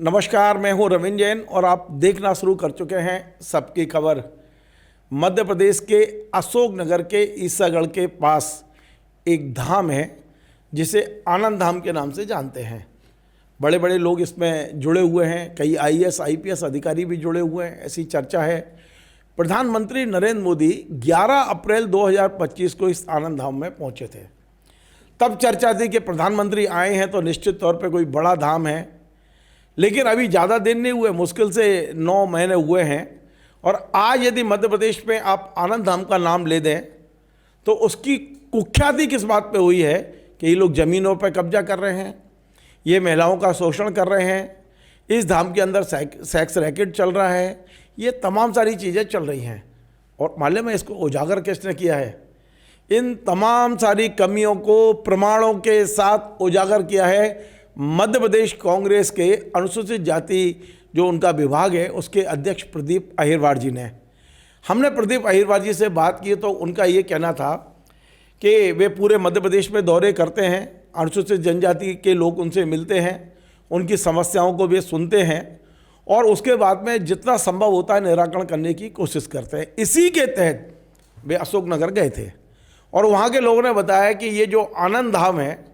नमस्कार, मैं हूं रविंद्र जैन और आप देखना शुरू कर चुके हैं सबकी खबर। मध्य प्रदेश के अशोकनगर के ईसागढ़ के पास एक धाम है जिसे आनंद धाम के नाम से जानते हैं। बड़े बड़े लोग इसमें जुड़े हुए हैं, कई आईएएस आईपीएस अधिकारी भी जुड़े हुए हैं, ऐसी चर्चा है। प्रधानमंत्री नरेंद्र मोदी 11 अप्रैल 2025 को इस आनंद धाम में पहुंचे थे। तब चर्चा थी कि प्रधानमंत्री आए हैं तो निश्चित तौर पे कोई बड़ा धाम है, लेकिन अभी ज़्यादा दिन नहीं हुए, मुश्किल से 9 महीने हुए हैं। और आज यदि मध्य प्रदेश में आप आनंद धाम का नाम ले दें तो उसकी कुख्याति किस बात पे हुई है कि ये लोग ज़मीनों पर कब्जा कर रहे हैं, ये महिलाओं का शोषण कर रहे हैं, इस धाम के अंदर सेक्स रैकेट चल रहा है, ये तमाम सारी चीज़ें चल रही हैं। और मालूम है इसको उजागर किसने किया है? इन तमाम सारी कमियों को प्रमाणों के साथ उजागर किया है मध्य प्रदेश कांग्रेस के अनुसूचित जाति जो उनका विभाग है उसके अध्यक्ष प्रदीप अहिरवार जी ने। हमने प्रदीप अहिरवार जी से बात की तो उनका ये कहना था कि वे पूरे मध्य प्रदेश में दौरे करते हैं, अनुसूचित जनजाति के लोग उनसे मिलते हैं, उनकी समस्याओं को वे सुनते हैं और उसके बाद में जितना संभव होता है निराकरण करने की कोशिश करते हैं। इसी के तहत वे अशोकनगर गए थे और वहाँ के लोगों ने बताया कि ये जो आनंद धाम है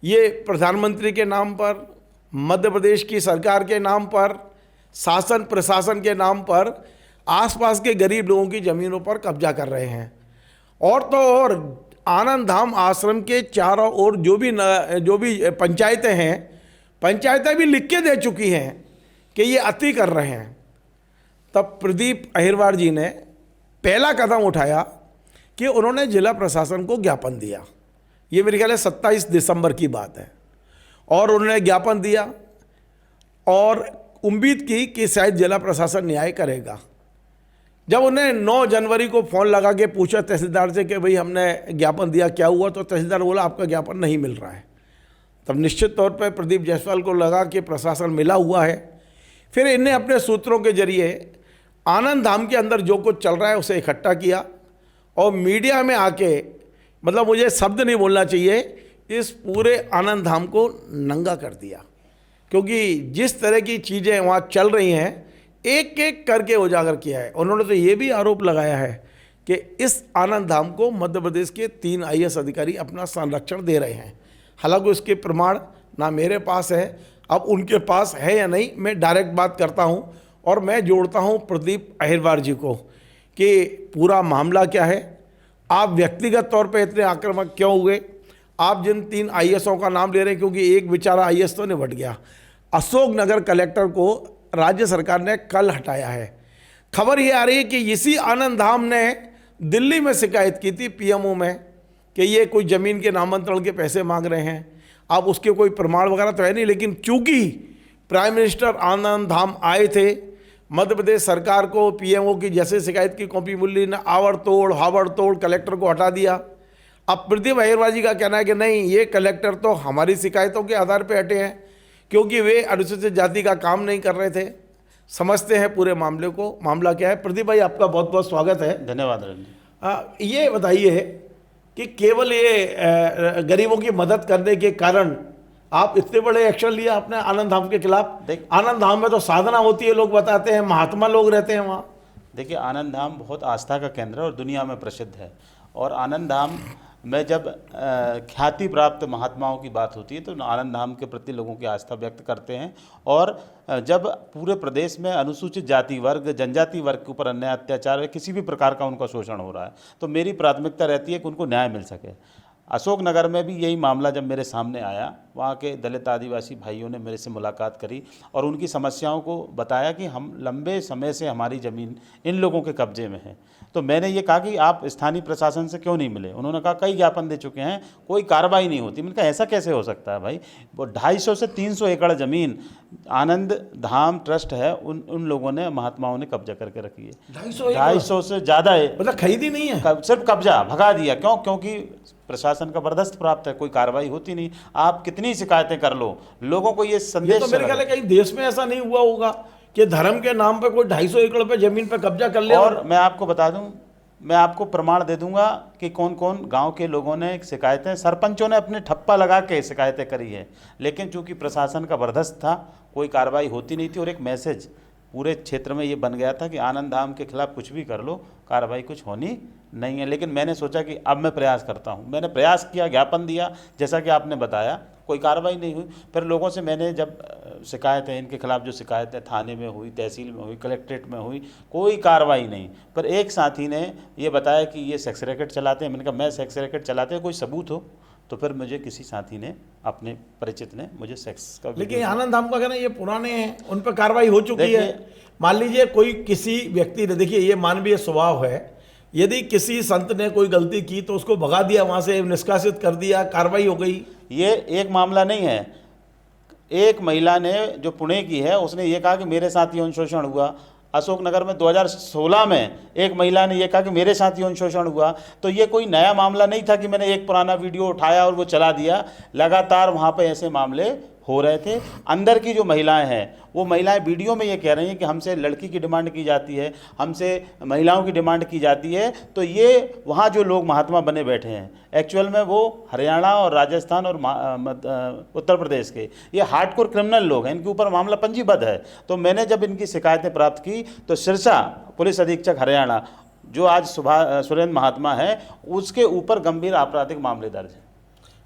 ये प्रधानमंत्री के नाम पर, मध्य प्रदेश की सरकार के नाम पर, शासन प्रशासन के नाम पर आसपास के गरीब लोगों की ज़मीनों पर कब्जा कर रहे हैं। और तो और आनंद धाम आश्रम के चारों ओर जो भी पंचायतें हैं, पंचायतें भी लिख के दे चुकी हैं कि ये अति कर रहे हैं। तब प्रदीप अहिरवार जी ने पहला कदम उठाया कि उन्होंने जिला प्रशासन को ज्ञापन दिया। ये मेरे ख्याल है 27 दिसंबर की बात है। और उन्होंने ज्ञापन दिया और उम्मीद की कि शायद जिला प्रशासन न्याय करेगा। जब उन्हें 9 जनवरी को फ़ोन लगा के पूछा तहसीलदार से कि भाई हमने ज्ञापन दिया, क्या हुआ, तो तहसीलदार बोला आपका ज्ञापन नहीं मिल रहा है। तब निश्चित तौर पर प्रदीप जायसवाल को लगा कि प्रशासन मिला हुआ है। फिर इन्हें अपने सूत्रों के जरिए आनंद धाम के अंदर जो कुछ चल रहा है उसे इकट्ठा किया और मीडिया में आके, मतलब मुझे शब्द नहीं बोलना चाहिए, इस पूरे आनंद धाम को नंगा कर दिया। क्योंकि जिस तरह की चीज़ें वहाँ चल रही हैं एक एक करके उजागर किया है। उन्होंने तो ये भी आरोप लगाया है कि इस आनंद धाम को मध्य प्रदेश के 3 आईएएस अधिकारी अपना संरक्षण दे रहे हैं। हालांकि उसके प्रमाण ना मेरे पास है, अब उनके पास है या नहीं, मैं डायरेक्ट बात करता हूँ और मैं जोड़ता हूँ प्रदीप अहिरवार जी को कि पूरा मामला क्या है, आप व्यक्तिगत तौर पे इतने आक्रामक क्यों हुए, आप जिन 3 आईएएसों का नाम ले रहे हैं, क्योंकि एक बेचारा आईएएस तो निपट गया। अशोकनगर कलेक्टर को राज्य सरकार ने कल हटाया है। खबर ये आ रही है कि इसी आनंद धाम ने दिल्ली में शिकायत की थी पीएमओ में कि ये कोई ज़मीन के नामांतरण के पैसे मांग रहे हैं। अब उसके कोई प्रमाण वगैरह तो है नहीं, लेकिन चूंकि प्राइम मिनिस्टर आनंद धाम आए थे, मध्य प्रदेश सरकार को पीएमओ की जैसे शिकायत की कॉपी मिली ने हावड़ तोड़ कलेक्टर को हटा दिया। अब प्रदीप अहिरवार जी का कहना है कि नहीं, ये कलेक्टर तो हमारी शिकायतों के आधार पर हटे हैं क्योंकि वे अनुसूचित जाति का काम नहीं कर रहे थे। समझते हैं पूरे मामले को, मामला क्या है। प्रदीप भाई आपका बहुत बहुत स्वागत है। धन्यवाद रंजी। ये बताइए कि केवल ये गरीबों की मदद करने के कारण आप इतने बड़े एक्शन लिया आपने आनंद धाम के खिलाफ। आनंद धाम में तो साधना होती है, लोग बताते हैं, महात्मा लोग रहते हैं वहाँ। देखिए, आनंद धाम बहुत आस्था का केंद्र है और दुनिया में प्रसिद्ध है। और आनंद धाम में जब ख्याति प्राप्त महात्माओं की बात होती है तो आनंद धाम के प्रति लोगों की आस्था व्यक्त करते हैं। और जब पूरे प्रदेश में अनुसूचित जाति वर्ग, जनजाति वर्ग के ऊपर अन्याय, अत्याचार, किसी भी प्रकार का उनका शोषण हो रहा है तो मेरी प्राथमिकता रहती है कि उनको न्याय मिल सके। अशोकनगर में भी यही मामला जब मेरे सामने आया, वहाँ के दलित आदिवासी भाइयों ने मेरे से मुलाकात करी और उनकी समस्याओं को बताया कि हम लंबे समय से हमारी ज़मीन इन लोगों के कब्जे में है। तो मैंने ये कहा कि आप स्थानीय प्रशासन से क्यों नहीं मिले? उन्होंने कहा कई ज्ञापन दे चुके हैं, कोई कार्रवाई नहीं होती। मैंने कहा ऐसा कैसे हो सकता है भाई? वो 250 से 300 एकड़ ज़मीन आनंद धाम ट्रस्ट है, उन लोगों ने, महात्माओं ने कब्जा करके रखी है। 250 से ज़्यादा है, मतलब खरीदी नहीं है, सिर्फ कब्जा भगा दिया। क्यों? क्योंकि प्रशासन का बर्दाश्त प्राप्त है, कोई कार्रवाई होती नहीं। आप कितनी शिकायतें कर लो, लोगों को ये संदेश तो मेरे ख्याल है कहीं देश में ऐसा नहीं हुआ होगा कि धर्म के नाम पे कोई 250 एकड़ पे जमीन पे कब्जा कर ले। और मैं आपको बता दूं, मैं आपको प्रमाण दे दूंगा कि कौन कौन गांव के लोगों ने शिकायतें, सरपंचों ने अपने ठप्पा लगा के शिकायतें करी है, लेकिन चूंकि प्रशासन का बर्दाश्त था, कोई कार्रवाई होती नहीं थी और एक मैसेज पूरे क्षेत्र में ये बन गया था कि आनंद धाम के खिलाफ कुछ भी कर लो, कार्रवाई कुछ होनी नहीं है। लेकिन मैंने सोचा कि अब मैं प्रयास करता हूँ, मैंने प्रयास किया, ज्ञापन दिया, जैसा कि आपने बताया, कोई कार्रवाई नहीं हुई। फिर लोगों से मैंने जब शिकायतें, इनके खिलाफ जो शिकायतें थाने में हुई, तहसील में हुई, कलेक्ट्रेट में हुई, कोई कार्रवाई नहीं। पर एक साथी ने ये बताया कि ये सेक्स रैकेट चलाते हैं। मैंने कहा मैं सेक्स रैकेट चलाते हैं, कोई सबूत हो? तो फिर मुझे किसी साथी ने, अपने परिचित ने मुझे सेक्स का, लेकिन आनंद धाम का कहना ये पुराने हैं, उन पर कार्रवाई हो चुकी है। मान लीजिए कोई किसी व्यक्ति ने, देखिए ये मानवीय स्वभाव है, यदि किसी संत ने कोई गलती की तो उसको भगा दिया, वहां से निष्कासित कर दिया, कार्रवाई हो गई। ये एक मामला नहीं है। एक महिला ने जो पुणे की है, उसने ये कहा कि मेरे साथ यौन शोषण हुआ। अशोकनगर में 2016 में एक महिला ने यह कहा कि मेरे साथ यौन शोषण हुआ। तो ये कोई नया मामला नहीं था कि मैंने एक पुराना वीडियो उठाया और वो चला दिया। लगातार वहाँ पे ऐसे मामले हो रहे थे। अंदर की जो महिलाएं हैं, वो महिलाएं वीडियो में ये कह रही हैं कि हमसे लड़की की डिमांड की जाती है, हमसे महिलाओं की डिमांड की जाती है। तो ये वहाँ जो लोग महात्मा बने बैठे हैं, एक्चुअल में वो हरियाणा और राजस्थान और उत्तर प्रदेश के ये हार्डकोर क्रिमिनल लोग हैं, इनके ऊपर मामला पंजीबद्ध है। तो मैंने जब इनकी शिकायतें प्राप्त की तो सिरसा पुलिस अधीक्षक हरियाणा, जो आज सुरेंद्र महात्मा है, उसके ऊपर गंभीर आपराधिक मामले दर्ज हैं।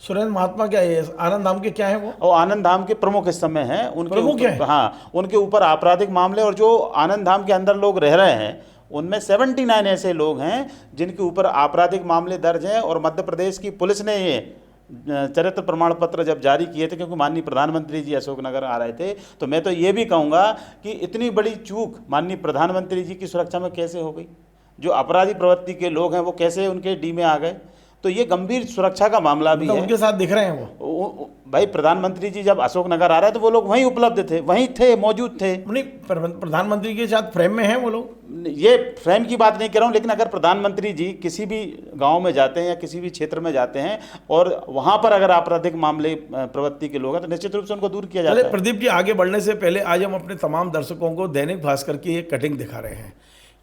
सुरेंद्र महात्मा क्या है, आनंद धाम के क्या है वो? और आनंद धाम के प्रमुख इस समय हैं, उनके ऊपर, हाँ, उनके ऊपर आपराधिक मामले। और जो आनंद धाम के अंदर लोग रह रहे हैं, उनमें 79 ऐसे लोग हैं जिनके ऊपर आपराधिक मामले दर्ज हैं। और मध्य प्रदेश की पुलिस ने ये चरित्र प्रमाण पत्र जब जारी किए थे, क्योंकि माननीय प्रधानमंत्री जी अशोकनगर आ रहे थे, तो मैं तो ये भी कहूँगा कि इतनी बड़ी चूक माननीय प्रधानमंत्री जी की सुरक्षा में कैसे हो गई? जो अपराधी प्रवृत्ति के लोग हैं वो कैसे उनके डी में आ गए? तो ये गंभीर सुरक्षा का मामला भी है। उनके साथ दिख रहे हैं वो भाई, प्रधानमंत्री जी जब अशोकनगर आ रहे हैं तो वो लोग वहीं उपलब्ध थे, वहीं थे, मौजूद थे। नहीं, प्रधानमंत्री के साथ फ्रेम में हैं वो लोग। ये फ्रेम की बात नहीं कर रहा हूँ, लेकिन अगर प्रधानमंत्री जी किसी भी गांव में जाते हैं या किसी भी क्षेत्र में जाते हैं और वहां पर अगर आपराधिक मामले प्रवृत्ति के लोग हैं, तो निश्चित रूप से उनको दूर किया जाता है। प्रदीप जी, आगे बढ़ने से पहले आज हम अपने तमाम दर्शकों को दैनिक भास्कर की एक कटिंग दिखा रहे हैं।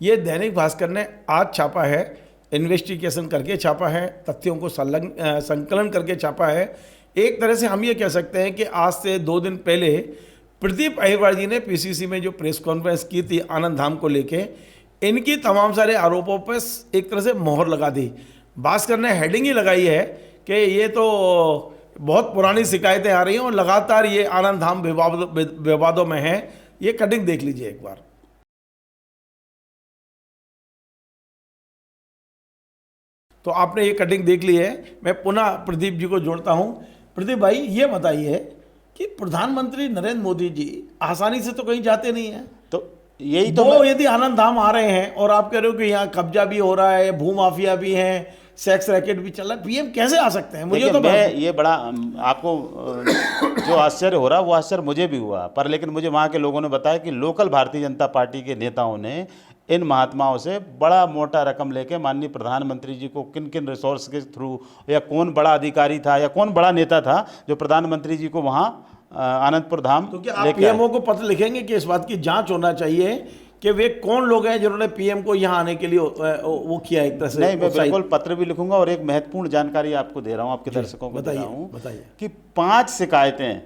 ये दैनिक भास्कर ने आज छापा है, इन्वेस्टिगेशन करके छापा है, तथ्यों को संकलन करके छापा है। एक तरह से हम ये कह सकते हैं कि आज से 2 दिन पहले प्रदीप अहिरवार जी ने पीसीसी में जो प्रेस कॉन्फ्रेंस की थी आनंद धाम को लेके, इनकी तमाम सारे आरोपों पर एक तरह से मोहर लगा दी। भास्कर ने हेडिंग ही लगाई है कि ये तो बहुत पुरानी शिकायतें आ रही हैं और लगातार ये आनंद धाम विवादों में है। ये कटिंग देख लीजिए एक बार। तो आपने ये कटिंग देख ली है। मैं पुनः प्रदीप जी को जोड़ता हूं। प्रदीप भाई, ये बताइए कि प्रधानमंत्री नरेंद्र मोदी जी आसानी से तो कहीं जाते नहीं हैं। तो यही तो वो यदि आनंद धाम आ रहे हैं और आप कह रहे हो कि यहाँ कब्जा भी हो रहा है, भू माफिया भी हैं, सेक्स रैकेट भी चल रहा है, पीएम कैसे आ सकते हैं? मुझे तो मैं ये बड़ा आपको जो आश्चर्य हो रहा है वो आश्चर्य मुझे भी हुआ, पर लेकिन मुझे वहाँ के लोगों ने बताया कि लोकल भारतीय जनता पार्टी के नेताओं ने इन महात्माओं से बड़ा मोटा रकम लेके माननीय प्रधानमंत्री जी को किन किन रिसोर्स के थ्रू, या कौन बड़ा अधिकारी था या कौन बड़ा नेता था जो प्रधानमंत्री जी को वहाँ आनंदपुर धाम, तो क्या आप पीएमओ को पत्र लिखेंगे कि इस बात की जांच होना चाहिए कि वे कौन लोग हैं जिन्होंने पीएम को यहाँ आने के लिए वो किया एक तरह से? नहीं, मैं बिल्कुल पत्र भी लिखूंगा। और एक महत्वपूर्ण जानकारी आपको दे रहा हूँ, आपके दर्शकों को दे रहा हूँ कि 5 शिकायतें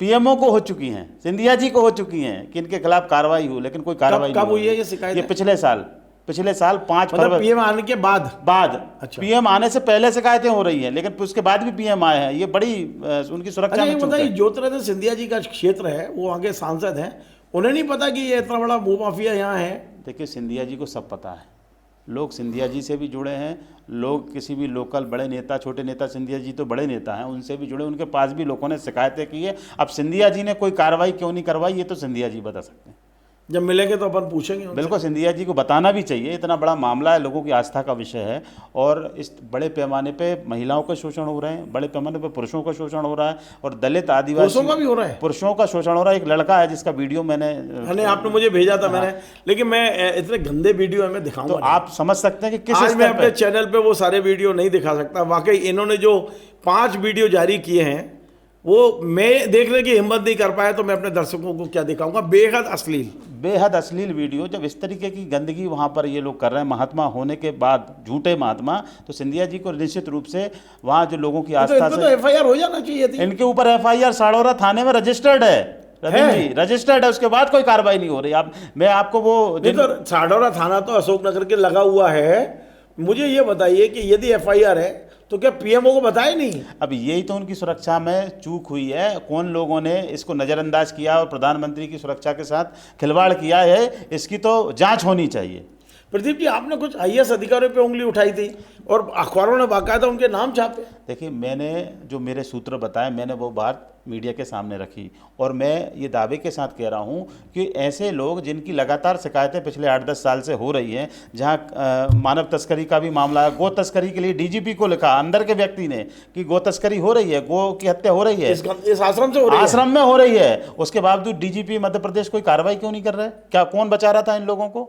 पीएमओ को हो चुकी हैं, सिंधिया जी को हो चुकी हैं कि इनके खिलाफ कार्रवाई हो, लेकिन कोई कार्रवाई कब हुई है ये शिकायत? ये पिछले साल 5 फरवरी, पीएम आने के बाद। अच्छा। पीएम आने से पहले शिकायतें हो रही हैं, लेकिन उसके बाद भी पीएम आए हैं। ये बड़ी उनकी सुरक्षा में चूक है। ज्योतिरादित्य सिंधिया जी का क्षेत्र है, वो आगे सांसद हैं, उन्हें नहीं पता कि ये इतना बड़ा भू माफिया यहाँ है? देखिए, सिंधिया जी को सब पता है, लोग सिंधिया जी से भी जुड़े हैं, लोग किसी भी लोकल बड़े नेता, छोटे नेता, सिंधिया जी तो बड़े नेता हैं, उनसे भी जुड़े, उनके पास भी लोगों ने शिकायतें की है। अब सिंधिया जी ने कोई कार्रवाई क्यों नहीं करवाई, ये तो सिंधिया जी बता सकते हैं। जब मिलेंगे तो अपन पूछेंगे। बिल्कुल, सिंधिया जी को बताना भी चाहिए, इतना बड़ा मामला है, लोगों की आस्था का विषय है। और इस बड़े पैमाने पे महिलाओं का शोषण हो रहे हैं, बड़े पैमाने पे पुरुषों का शोषण हो रहा है, और दलित आदिवासी पुरुषों का भी हो रहा है, पुरुषों का शोषण हो रहा है। एक लड़का है जिसका वीडियो आपने मुझे भेजा था, मैंने, लेकिन मैं इतने गंदे वीडियो में दिखाऊंगा तो आप समझ सकते हैं कि किस आज मैं अपने चैनल पे वो सारे वीडियो नहीं दिखा सकता। वाकई इन्होंने जो 5 वीडियो जारी किए हैं वो मैं देखने की हिम्मत नहीं कर पाया, तो मैं अपने दर्शकों को क्या दिखाऊंगा, बेहद अश्लील वीडियो। जब इस तरीके की गंदगी वहाँ पर ये लोग कर रहे हैं महात्मा होने के बाद, झूठे महात्मा, तो सिंधिया जी को निश्चित रूप से वहाँ जो लोगों की आस्था तो एफआईआर हो जाना चाहिए थी। इनके ऊपर एफआईआर साड़ौरा थाने में रजिस्टर्ड है रविंद्र जी, रजिस्टर्ड है, उसके बाद कोई कार्रवाई नहीं हो रही। आप मैं आपको वो तो साड़ौरा थाना तो अशोकनगर के लगा हुआ है। मुझे ये बताइए कि यदि एफआईआर है तो क्या पीएमओ को बताया नहीं? अब यही तो उनकी सुरक्षा में चूक हुई है। कौन लोगों ने इसको नज़रअंदाज किया और प्रधानमंत्री की सुरक्षा के साथ खिलवाड़ किया है, इसकी तो जांच होनी चाहिए। प्रदीप जी, आपने कुछ आईएएस अधिकारियों पे उंगली उठाई थी और अखबारों ने बाकायदा उनके नाम छापे। देखिए, मैंने जो मेरे सूत्र बताए, मैंने वो बात मीडिया के सामने रखी, और मैं ये दावे के साथ कह रहा हूँ कि ऐसे लोग जिनकी लगातार शिकायतें पिछले 8-10 साल से हो रही हैं, जहाँ मानव तस्करी का भी मामला है, गो तस्करी के लिए डीजीपी को लिखा अंदर के व्यक्ति ने कि गो तस्करी हो रही है, गो की हत्या हो रही है, इस आश्रम से हो रही है, आश्रम में हो रही है, उसके बावजूद डीजीपी मध्य प्रदेश कोई कार्रवाई क्यों नहीं कर रहा है? क्या कौन बचा रहा था इन लोगों को?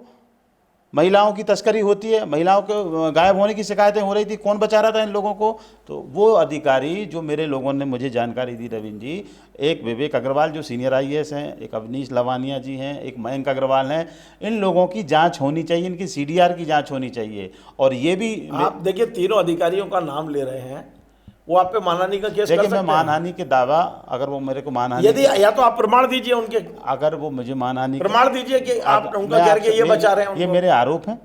महिलाओं की तस्करी होती है, महिलाओं के गायब होने की शिकायतें हो रही थी, कौन बचा रहा था इन लोगों को? तो वो अधिकारी जो मेरे लोगों ने मुझे जानकारी दी रविंद्र जी, एक विवेक अग्रवाल जो सीनियर आईएएस हैं, एक अवनीश लवानिया जी हैं, एक मयंक अग्रवाल हैं, इन लोगों की जांच होनी चाहिए, इनकी सीडीआर की जांच होनी चाहिए। और ये भी आप देखिए, तीनों अधिकारियों का नाम ले रहे हैं, वो आप पे मानहानि का केस कर सकते हैं। मैं मानहानि के दावा, अगर वो मेरे को मानहानि, यदि या तो आप प्रमाण दीजिए उनके, अगर वो मुझे मानहानि प्रमाण दीजिए कि आप उनका कह रहे ये बचा रहे हैं, ये मेरे आरोप हैं,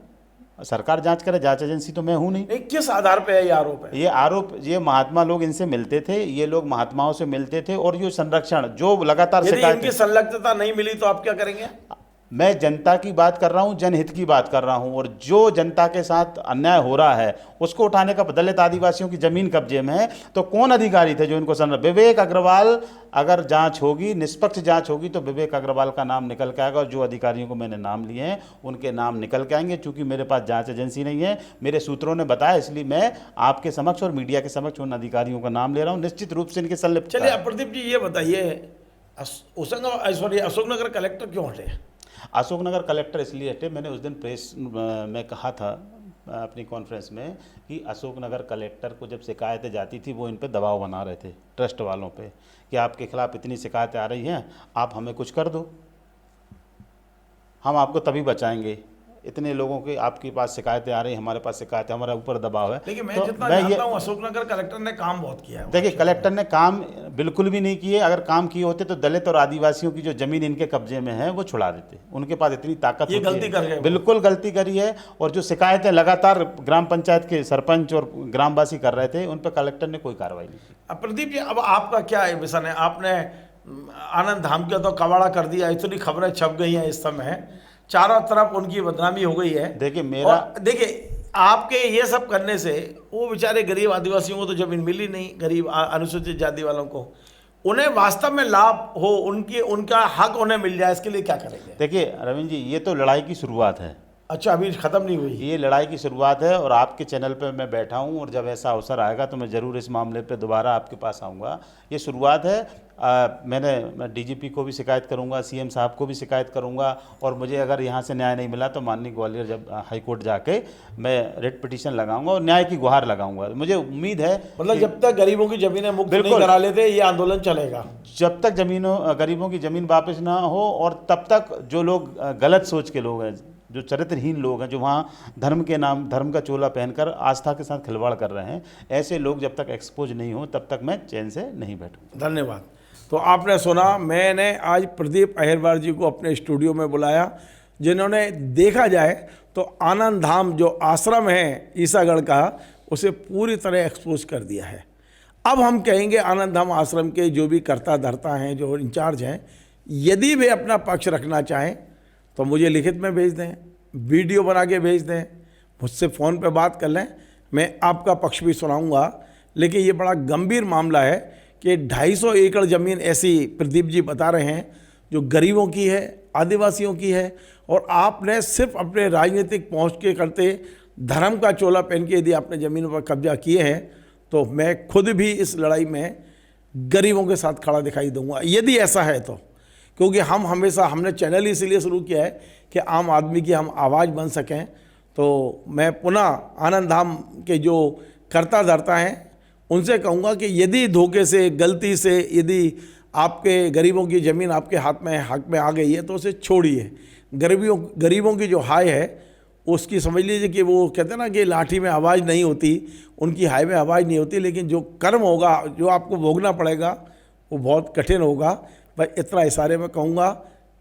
सरकार जांच करे, जांच एजेंसी तो मैं हूं नहीं। किस आधार पे है ये आरोप है? ये आरोप, ये महात्मा लोग इनसे मिलते थे, ये लोग महात्माओं से मिलते थे, और ये संरक्षण जो लगातार यदि इनकी संलग्नता नहीं मिली तो आप क्या करेंगे? मैं जनता की बात कर रहा हूं, जनहित की बात कर रहा हूं, और जो जनता के साथ अन्याय हो रहा है उसको उठाने का, दलित आदिवासियों की जमीन कब्जे में है, तो कौन अधिकारी थे जो इनको विवेक अग्रवाल, अगर जांच होगी, निष्पक्ष जांच होगी, तो विवेक अग्रवाल का नाम निकल के आएगा, और जो अधिकारियों को मैंने नाम लिए हैं उनके नाम निकल के आएंगे। चूंकि मेरे पास जांच एजेंसी नहीं है, मेरे सूत्रों ने बताया, इसलिए मैं आपके समक्ष और मीडिया के समक्ष उन अधिकारियों का नाम ले रहा हूँ। निश्चित रूप से इनके संलिप्त। चलिए प्रदीप जी, ये बताइए, अशोकनगर कलेक्टर क्यों हटे? अशोकनगर कलेक्टर इसलिए हटे, मैंने उस दिन प्रेस में कहा था अपनी कॉन्फ्रेंस में कि अशोकनगर कलेक्टर को जब शिकायतें जाती थी, वो इन पे दबाव बना रहे थे ट्रस्ट वालों पे कि आपके खिलाफ इतनी शिकायतें आ रही हैं, आप हमें कुछ कर दो, हम आपको तभी बचाएंगे, इतने लोगों के आपके पास शिकायतें आ रही, हमारे पास शिकायतें, हमारे ऊपर दबाव है। देखिए, मैं जितना जानता हूं, अशोकनगर कलेक्टर ने काम बहुत किया है। देखिए, कलेक्टर ने काम बिल्कुल भी नहीं किए। अगर काम किए होते तो दलित और आदिवासियों की जो जमीन इनके कब्जे में है वो छुड़ा देते। उनके पास इतनी ताकत ये गलती कर गए, बिल्कुल गलती करी है। और जो शिकायतें लगातार ग्राम पंचायत के सरपंच और ग्रामवासी कर रहे थे, उन पर कलेक्टर ने कोई कार्रवाई नहीं की। अब प्रदीप जी, अब आपका क्या विजन है? आपने आनंद धाम का तो कबाड़ा कर दिया, इतनी खबरें छप गई हैं इस समय, चारों तरफ उनकी बदनामी हो गई है। देखिए आपके ये सब करने से वो बेचारे गरीब आदिवासियों को तो जमीन मिली नहीं, गरीब अनुसूचित जाति वालों को, उन्हें वास्तव में लाभ हो, उनका हक उन्हें मिल जाए, इसके लिए क्या करेंगे? देखिए रविंद्र जी, ये तो लड़ाई की शुरुआत है। अच्छा, अभी खत्म नहीं हुई? ये लड़ाई की शुरुआत है, और आपके चैनल पे मैं बैठा हूँ, और जब ऐसा अवसर आएगा तो मैं ज़रूर इस मामले पे दोबारा आपके पास आऊँगा। ये शुरुआत है। मैं डीजीपी को भी शिकायत करूँगा, सीएम साहब को भी शिकायत करूँगा, और मुझे अगर यहाँ से न्याय नहीं मिला तो माननीय ग्वालियर जब हाईकोर्ट जाके मैं रिट पिटीशन लगाऊंगा और न्याय की गुहार लगाऊंगा। मुझे उम्मीद है, मतलब जब तक गरीबों की जमीनें मुक्त नहीं करा लेते ये आंदोलन चलेगा, जब तक गरीबों की जमीन वापस ना हो, और तब तक जो लोग गलत सोच के लोग हैं, जो चरित्रहीन लोग हैं, जो वहाँ धर्म के नाम, धर्म का चोला पहनकर आस्था के साथ खिलवाड़ कर रहे हैं, ऐसे लोग जब तक एक्सपोज नहीं हो तब तक मैं चैन से नहीं बैठूंगा। धन्यवाद। तो आपने सुना, मैंने आज प्रदीप अहिरवार जी को अपने स्टूडियो में बुलाया, जिन्होंने देखा जाए तो आनंद धाम जो आश्रम है ईसागढ़ का, उसे पूरी तरह एक्सपोज कर दिया है। अब हम कहेंगे आनंद धाम आश्रम के जो भी कर्ता धर्ता हैं, जो इंचार्ज हैं, यदि वे अपना पक्ष रखना चाहें तो मुझे लिखित में भेज दें, वीडियो बना के भेज दें, मुझसे फ़ोन पे बात कर लें, मैं आपका पक्ष भी सुनाऊंगा। लेकिन ये बड़ा गंभीर मामला है कि 250 एकड़ ज़मीन ऐसी प्रदीप जी बता रहे हैं जो गरीबों की है, आदिवासियों की है, और आपने सिर्फ अपने राजनीतिक पहुंच के करते धर्म का चोला पहन के यदि आपने ज़मीनों पर कब्जा किए हैं, तो मैं खुद भी इस लड़ाई में गरीबों के साथ खड़ा दिखाई दूंगा, यदि ऐसा है तो। क्योंकि हमने चैनल इसलिए शुरू किया है कि आम आदमी की हम आवाज़ बन सकें। तो मैं पुनः आनंद धाम के जो कर्ता धर्ता हैं उनसे कहूँगा कि यदि धोखे से, गलती से यदि आपके गरीबों की ज़मीन आपके हाथ में हक में आ गई है तो उसे छोड़िए। गरीबों की जो हाय है उसकी समझ लीजिए कि वो कहते हैं ना कि लाठी में आवाज़ नहीं होती, उनकी हाय में आवाज़ नहीं होती, लेकिन जो कर्म होगा, जो आपको भोगना पड़ेगा वो बहुत कठिन होगा। पर इतना इशारे में कहूँगा।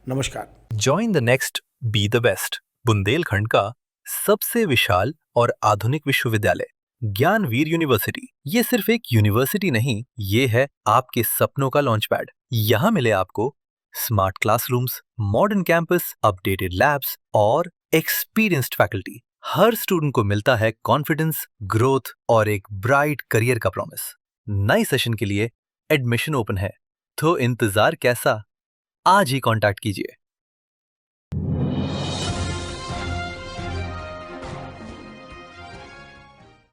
नमस्कार। Join the next be the best, Bundelkhand का सबसे विशाल और आधुनिक विश्वविद्यालय ज्ञानवीर यूनिवर्सिटी। ये सिर्फ एक यूनिवर्सिटी नहीं, ये है आपके सपनों का लॉन्च पैड। यहाँ मिले आपको smart classrooms, modern campus, updated labs और एक्सपीरियंस्ड फैकल्टी। हर स्टूडेंट को मिलता है कॉन्फिडेंस, ग्रोथ और एक ब्राइट करियर का प्रॉमिस। नए सेशन के लिए एडमिशन ओपन है, तो इंतजार कैसा? आज ही कांटेक्ट कीजिए।